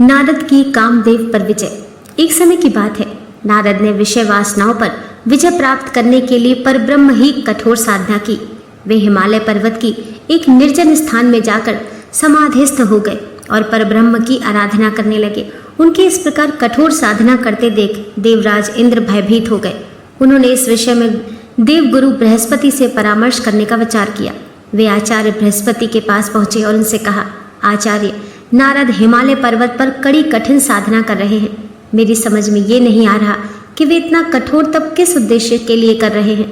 नारद की कामदेव पर विजय। एक समय की बात है, नारद ने विषय वासनाओं पर विजय प्राप्त करने के लिए परब्रह्म ही कठोर साधना की। वे हिमालय पर्वत की एक निर्जन स्थान में जाकर समाधिस्थ हो गए और परब्रह्म की आराधना करने लगे। उनके इस प्रकार कठोर साधना करते देख देवराज इंद्र भयभीत हो गए। उन्होंने इस विषय में देवगुरु बृहस्पति से परामर्श करने का विचार किया। वे आचार्य बृहस्पति के पास पहुंचे और उनसे कहा, आचार्य, नारद हिमालय पर्वत पर कड़ी कठिन साधना कर रहे हैं। मेरी समझ में ये नहीं आ रहा कि वे इतना कठोर तप किस उद्देश्य के लिए कर रहे हैं।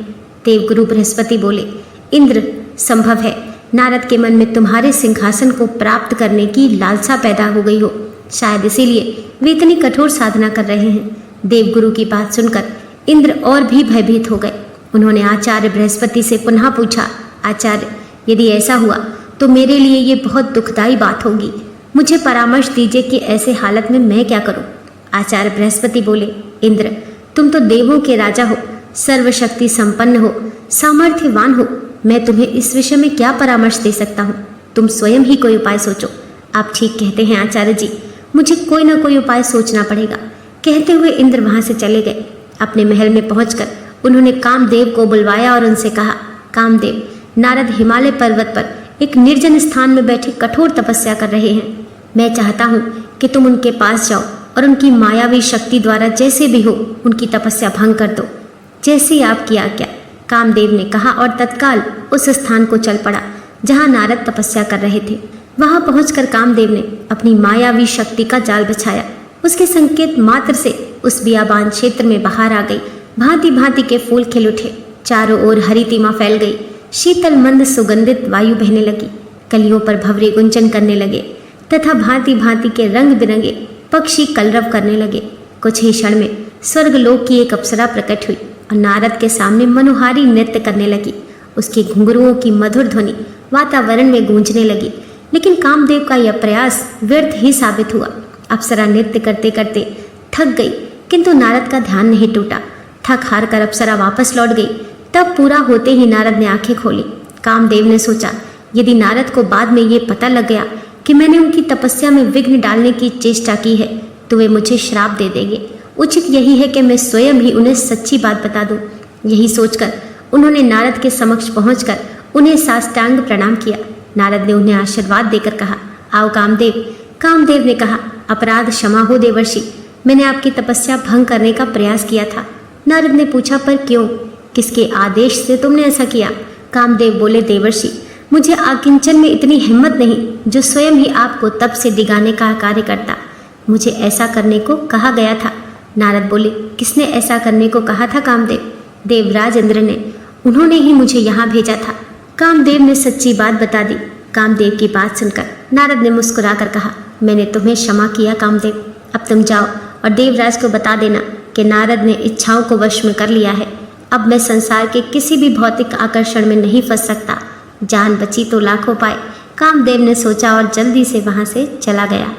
देवगुरु बृहस्पति बोले, इंद्र, संभव है नारद के मन में तुम्हारे सिंहासन को प्राप्त करने की लालसा पैदा हो गई हो। शायद इसीलिए वे इतनी कठोर साधना कर रहे हैं। देवगुरु की बात सुनकर इंद्र और भी भयभीत हो गए। उन्होंने आचार्य बृहस्पति से पुनः पूछा, आचार्य, यदि ऐसा हुआ तो मेरे लिए ये बहुत दुखदायी बात होगी। मुझे परामर्श दीजिए कि ऐसे हालत में मैं क्या करूं। आचार्य बृहस्पति बोले, इंद्र, तुम तो देवों के राजा हो, सर्वशक्ति संपन्न हो, सामर्थ्यवान हो। मैं तुम्हें इस विषय में क्या परामर्श दे सकता हूँ। तुम स्वयं ही कोई उपाय सोचो। आप ठीक कहते हैं आचार्य जी, मुझे कोई ना कोई उपाय सोचना पड़ेगा। कहते हुए इंद्र वहां से चले गए। अपने महल में पहुंचकर उन्होंने कामदेव को बुलवाया और उनसे कहा, कामदेव, नारद हिमालय पर्वत पर एक निर्जन स्थान में बैठे कठोर तपस्या कर रहे हैं। मैं चाहता हूँ कि तुम उनके पास जाओ और उनकी मायावी शक्ति द्वारा जैसे भी हो उनकी तपस्या भंग कर दो, जैसे आपकी आज्ञा। कामदेव ने कहा और तत्काल उस स्थान को चल पड़ा जहाँ नारद तपस्या कर रहे थे। वहां पहुंचकर कामदेव ने अपनी मायावी शक्ति का जाल बिछाया। उसके संकेत मात्र से उस बियाबान क्षेत्र में बाहर आ गई। भांति भांति के फूल खिल उठे। चारों ओर हरी तीमा फैल गई। शीतल मंद सुगंधित वायु बहने लगी। कलियों पर भंवरे गुंजन करने लगे तथा भांति भांति के रंग बिरंगे पक्षी कलरव करने लगे। कुछ ही क्षण में स्वर्गलोक की एक अप्सरा प्रकट हुई और नारद के सामने मनोहारी नृत्य करने लगी। उसके घुंघरुओं की मधुर ध्वनि वातावरण में गूंजने लगी। लेकिन कामदेव का यह प्रयास व्यर्थ ही साबित हुआ। अप्सरा नृत्य करते करते थक गई, किंतु नारद का ध्यान नहीं टूटा। थक हार कर अप्सरा वापस लौट गई। तब पूरा होते ही नारद ने आंखें खोली। कामदेव ने सोचा, यदि नारद को बाद में ये पता लग गया कि मैंने उनकी तपस्या में विघ्न डालने की चेष्टा की है तो वे मुझे श्राप दे देंगे। उचित यही है कि मैं स्वयं ही उन्हें सच्ची बात बता दूं। यही सोचकर उन्होंने नारद के समक्ष पहुंचकर उन्हें साष्टांग प्रणाम किया। नारद ने उन्हें आशीर्वाद देकर कहा, आओ कामदेव। कामदेव ने कहा, अपराध क्षमा हो देवर्षि, मैंने आपकी तपस्या भंग करने का प्रयास किया था। नारद ने पूछा, पर क्यों, किसके आदेश से तुमने ऐसा किया। कामदेव बोले, देवर्षि, मुझे आकिंचन में इतनी हिम्मत नहीं जो स्वयं ही आपको तप से डिगाने का कार्य करता। मुझे ऐसा करने को कहा गया था। नारद बोले, किसने ऐसा करने को कहा था कामदेव। देवराज इंद्र ने, उन्होंने ही मुझे यहाँ भेजा था। कामदेव ने सच्ची बात बता दी। कामदेव की बात सुनकर नारद ने मुस्कुराकर कहा, मैंने तुम्हें क्षमा किया कामदेव। अब तुम जाओ और देवराज को बता देना कि नारद ने इच्छाओं को वश में कर लिया है। अब मैं संसार के किसी भी भौतिक आकर्षण में नहीं फंस सकता। जान बची तो लाखों पाए। कामदेव ने सोचा और जल्दी से वहां से चला गया।